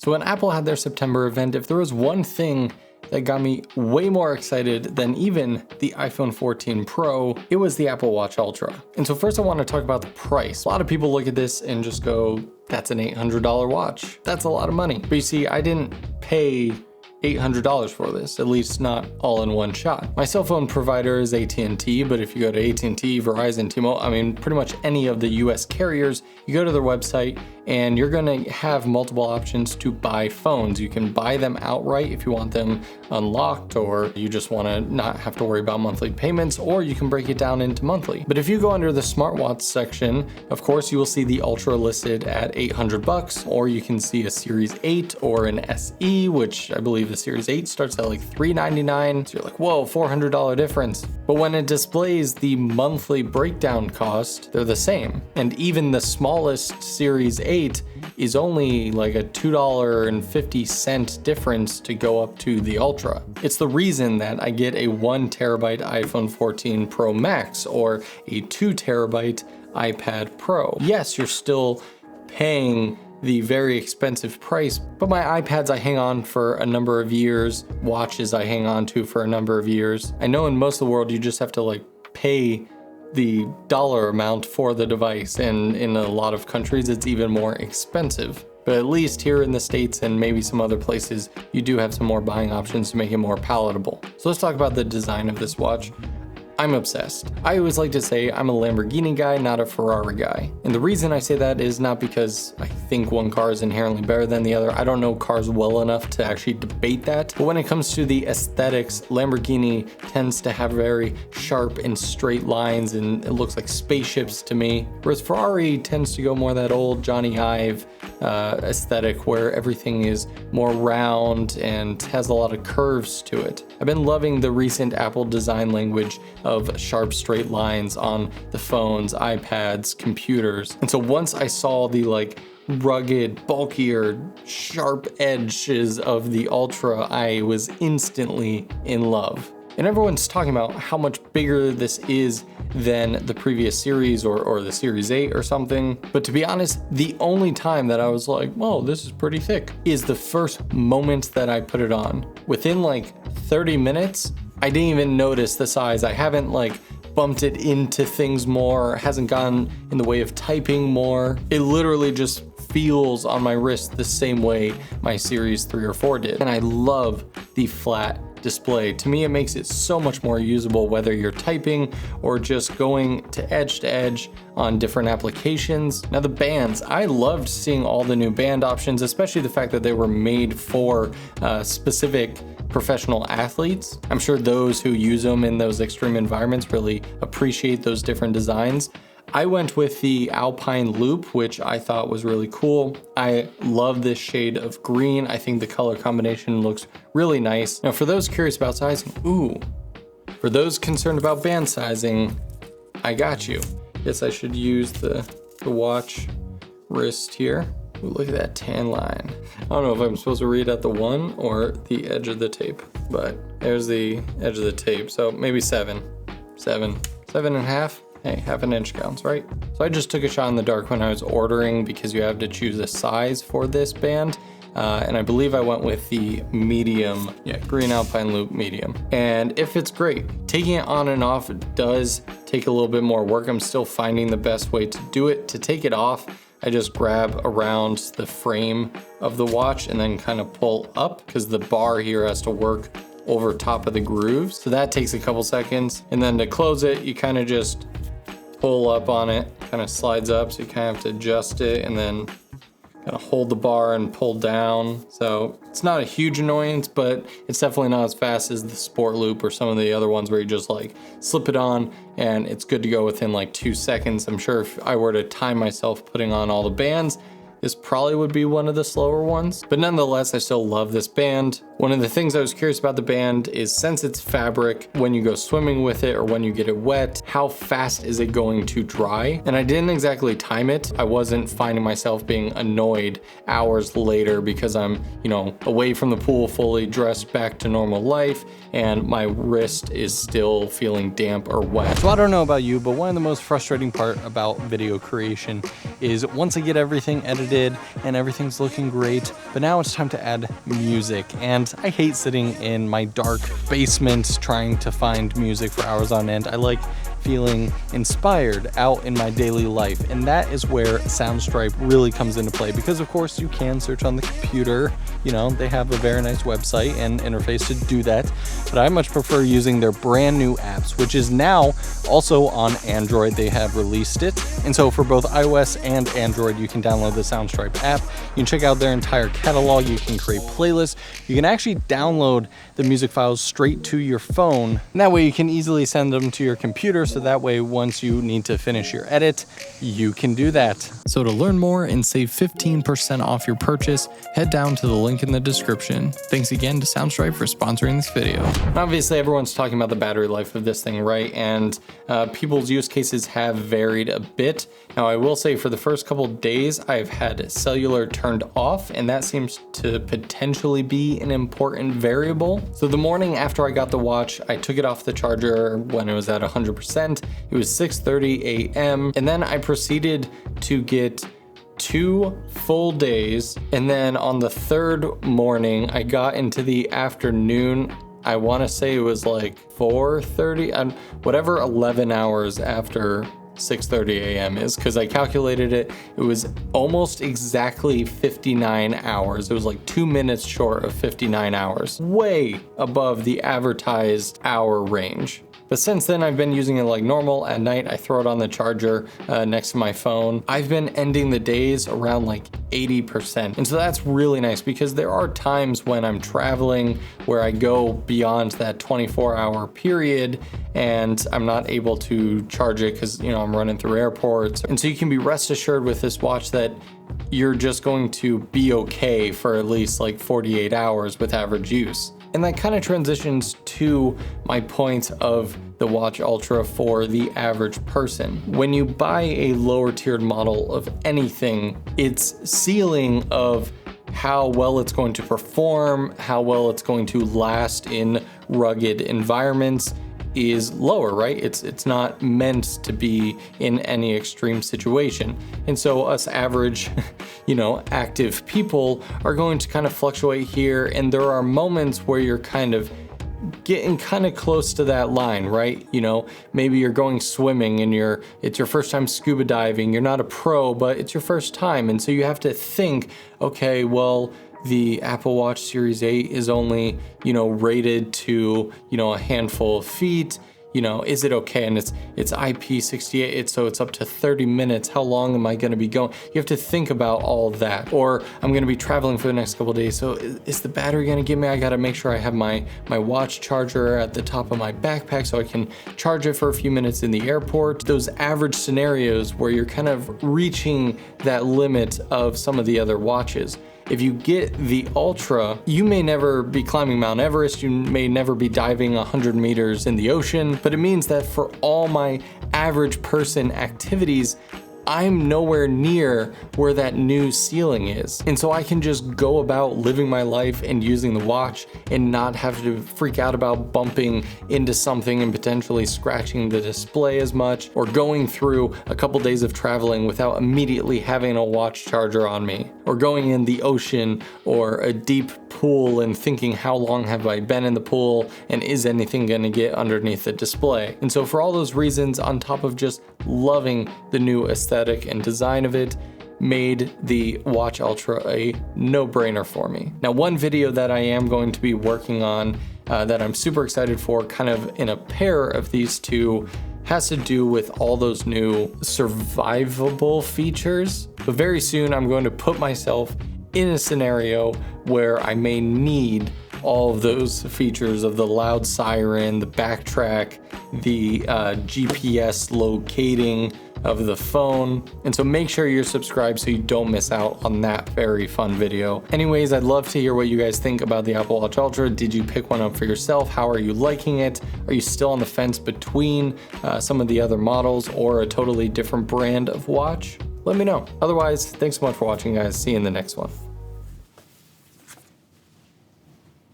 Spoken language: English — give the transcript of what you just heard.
So when Apple had their September event, if there was one thing that got me way more excited than even the iPhone 14 Pro, it was the Apple Watch Ultra. And so first I want to talk about the price. A lot of people look at this and just go, that's an $800 watch. That's a lot of money. But you see, I didn't pay $800 for this, at least not all in one shot. My cell phone provider is AT&T, but if you go to AT&T, Verizon, T-Mobile, I mean, pretty much any of the US carriers, you go to their website and you're gonna have multiple options to buy phones. You can buy them outright if you want them unlocked, or you just wanna not have to worry about monthly payments, or you can break it down into monthly. But if you go under the smartwatch section, of course, you will see the Ultra listed at $800, or you can see a Series 8 or an SE, which I believe the Series 8 starts at like $399. So you're like, whoa, $400 difference. But when it displays the monthly breakdown cost, they're the same. And even the smallest Series 8 is only like a $2.50 difference to go up to the Ultra. It's the reason that I get a 1 terabyte iPhone 14 Pro Max or a 2 terabyte iPad Pro. Yes, you're still paying the very expensive price, but my iPads I hang on for a number of years, watches I hang on to for a number of years. I know in most of the world you just have to like pay the dollar amount for the device, and in a lot of countries it's even more expensive. But at least here in the States and maybe some other places, you do have some more buying options to make it more palatable. So let's talk about the design of this watch. I'm obsessed. I always like to say I'm a Lamborghini guy, not a Ferrari guy. And the reason I say that is not because I think one car is inherently better than the other. I don't know cars well enough to actually debate that. But when it comes to the aesthetics, Lamborghini tends to have very sharp and straight lines, and it looks like spaceships to me. Whereas Ferrari tends to go more that old Johnny Ive aesthetic where everything is more round and has a lot of curves to it. I've been loving the recent Apple design language of sharp straight lines on the phones, iPads, computers. And so once I saw the like rugged, bulkier, sharp edges of the Ultra, I was instantly in love. And everyone's talking about how much bigger this is than the previous series or the Series 8 or something. But to be honest, the only time that I was like, whoa, this is pretty thick, is the first moment that I put it on. Within like 30 minutes, I didn't even notice the size. I haven't like bumped it into things more, hasn't gotten in the way of typing more. It literally just feels on my wrist the same way my Series 3 or 4 did. And I love the flat display. To me, it makes it so much more usable, whether you're typing or just going to edge on different applications. Now the bands, I loved seeing all the new band options, especially the fact that they were made for specific professional athletes. I'm sure those who use them in those extreme environments really appreciate those different designs. I went with the Alpine Loop, which I thought was really cool. I love this shade of green. I think the color combination looks really nice. Now for those curious about sizing, for those concerned about band sizing, I got you. Guess I should use the watch wrist here. Ooh, look at that tan line. I don't know if I'm supposed to read out the 1 or the edge of the tape, but there's the edge of the tape. So maybe 7 and a half. Hey, half an inch counts, right? So I just took a shot in the dark when I was ordering because you have to choose a size for this band. And I believe I went with the medium, green Alpine Loop medium. And it fits great. Taking it on and off does take a little bit more work. I'm still finding the best way to do it. To take it off, I just grab around the frame of the watch and then kind of pull up because the bar here has to work over top of the grooves. So that takes a couple seconds. And then to close it, you kind of just pull up on it, kind of slides up, so you kind of have to adjust it and then kind of hold the bar and pull down. So it's not a huge annoyance, but it's definitely not as fast as the Sport Loop or some of the other ones where you just like slip it on and it's good to go within like 2 seconds. I'm sure if I were to time myself putting on all the bands, this probably would be one of the slower ones, but nonetheless, I still love this band. One of the things I was curious about the band is, since it's fabric, when you go swimming with it or when you get it wet, how fast is it going to dry? And I didn't exactly time it. I wasn't finding myself being annoyed hours later because I'm, away from the pool, fully dressed back to normal life, and my wrist is still feeling damp or wet. So I don't know about you, but one of the most frustrating part about video creation is once I get everything edited did and everything's looking great. But now it's time to add music, and I hate sitting in my dark basement trying to find music for hours on end. I like feeling inspired out in my daily life, and that is where Soundstripe really comes into play, because of course you can search on the computer. You know, they have a very nice website and interface to do that, but I much prefer using their brand new apps, which is now also on Android. They have released it, and so for both iOS and Android you can download the Soundstripe app. You can check out their entire catalog, you can create playlists, you can actually download the music files straight to your phone, and that way you can easily send them to your computer, so that way once you need to finish your edit, you can do that. So to learn more and save 15% off your purchase, head down to the link in the description. Thanks again to Soundstripe for sponsoring this video. Obviously everyone's talking about the battery life of this thing, right? And people's use cases have varied a bit. Now I will say for the first couple days I've had cellular turned off, and that seems to potentially be an important variable. So the morning after I got the watch, I took it off the charger when it was at 100%. It was 6:30 a.m. and then I proceeded to get 2 full days, and then on the third morning I got into the afternoon. I want to say it was like 4:30, whatever 11 hours after 6:30 a.m. is, because I calculated it. It was almost exactly 59 hours. It was like 2 minutes short of 59 hours, way above the advertised hour range. But since then, I've been using it like normal. At night, I throw it on the charger next to my phone. I've been ending the days around like 80%. And so that's really nice, because there are times when I'm traveling where I go beyond that 24-hour period and I'm not able to charge it because, you know, I'm running through airports. And so you can be rest assured with this watch that you're just going to be okay for at least like 48 hours with average use. And that kind of transitions to my point of the Watch Ultra for the average person. When you buy a lower tiered model of anything, its ceiling of how well it's going to perform, how well it's going to last in rugged environments is lower, right? It's not meant to be in any extreme situation. And so us average, you know, active people are going to kind of fluctuate here, and there are moments where you're kind of getting kind of close to that line, right? You know, maybe you're going swimming and it's your first time scuba diving. You're not a pro, but it's your first time. And so you have to think, okay, well, the Apple Watch Series 8 is only, you know, rated to, you know, a handful of feet. You know, is it okay? And it's IP68, so it's up to 30 minutes. How long am I going to be going? You have to think about all that. Or I'm going to be traveling for the next couple of days, so is the battery going to give me? I got to make sure I have my watch charger at the top of my backpack so I can charge it for a few minutes in the airport. Those average scenarios where you're kind of reaching that limit of some of the other watches. If you get the Ultra, you may never be climbing Mount Everest, you may never be diving 100 meters in the ocean, but it means that for all my average person activities, I'm nowhere near where that new ceiling is. And so I can just go about living my life and using the watch and not have to freak out about bumping into something and potentially scratching the display as much, or going through a couple days of traveling without immediately having a watch charger on me, or going in the ocean or a deep pool and thinking, how long have I been in the pool and is anything going to get underneath the display? And so for all those reasons, on top of just loving the new aesthetic and design of it, made the Watch Ultra a no-brainer for me. Now, one video that I am going to be working on that I'm super excited for, kind of in a pair of these two, has to do with all those new survivable features. But very soon I'm going to put myself in a scenario where I may need all of those features of the loud siren, the backtrack, the GPS locating of the phone. And so make sure you're subscribed so you don't miss out on that very fun video. Anyways, I'd love to hear what you guys think about the Apple Watch Ultra. Did you pick one up for yourself? How are you liking it? Are you still on the fence between some of the other models or a totally different brand of watch? Let me know. Otherwise, thanks so much for watching, guys. See you in the next one.